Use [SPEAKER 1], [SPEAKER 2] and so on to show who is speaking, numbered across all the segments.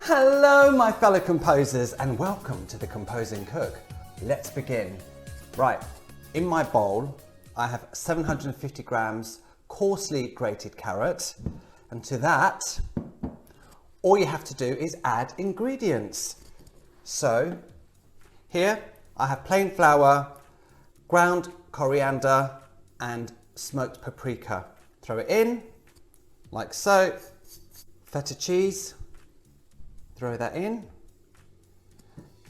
[SPEAKER 1] Hello my fellow composers and welcome to the Composing Cook. Let's begin. Right, in my bowl I have 750 grams coarsely grated carrot, and to that all you have to do is add ingredients. So here I have plain flour, ground coriander and smoked paprika. Throw it in like so. Feta cheese, throw that in.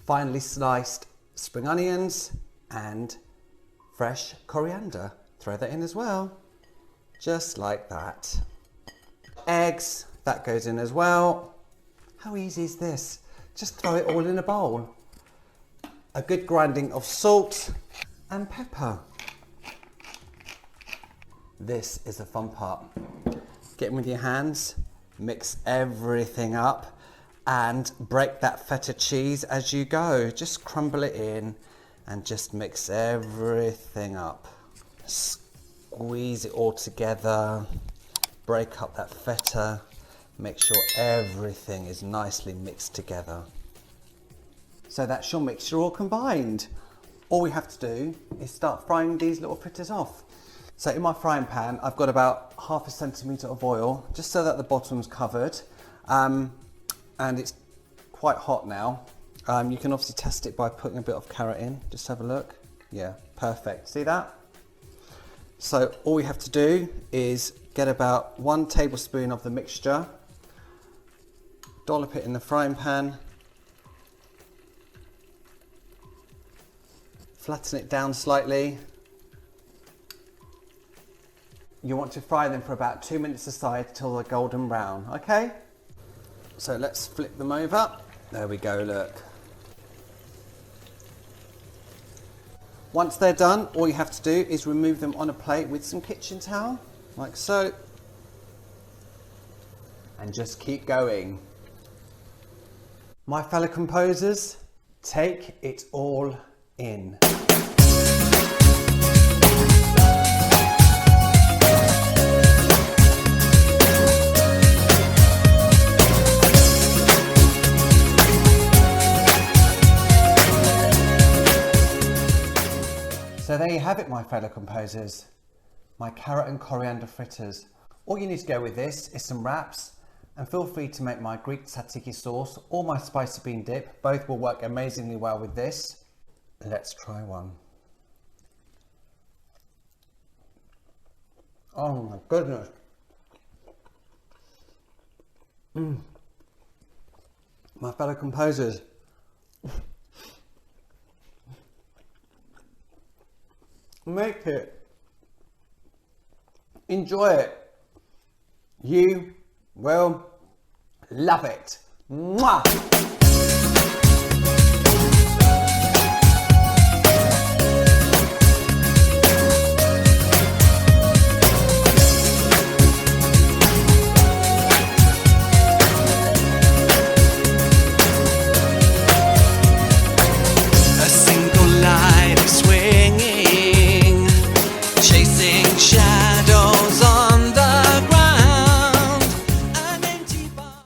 [SPEAKER 1] Finely sliced spring onions and fresh coriander, throw that in as well, just like that. Eggs, that goes in as well. How easy is this? Just throw it all in a bowl. A good grinding of salt and pepper. This is the fun part. Get in with your hands, mix everything up and break that feta cheese as you go. Just crumble it in and just mix everything up. Squeeze it all together, break up that feta, make sure everything is nicely mixed together. So that's your mixture all combined. All we have to do is start frying these little fritters off. So in my frying pan, I've got about ½ centimetre of oil, just so that the bottom's covered. And it's quite hot now. You can obviously test it by putting a bit of carrot in. Just have a look. Yeah, perfect. See that? So all we have to do is get about 1 tablespoon of the mixture, dollop it in the frying pan, flatten it down slightly. You want to fry them for about 2 minutes aside till they're golden brown, okay? So let's flip them over. There we go, look. Once they're done, all you have to do is remove them on a plate with some kitchen towel, like so. And just keep going. My fellow composers, take it all in. So there you have it, my fellow composers, my carrot and coriander fritters. All you need to go with this is some wraps, and feel free to make my Greek tzatziki sauce or my spicy bean dip. Both will work amazingly well with this. Let's try one. Oh my goodness. My fellow composers. Make it. Enjoy it. You will love it. Mwah!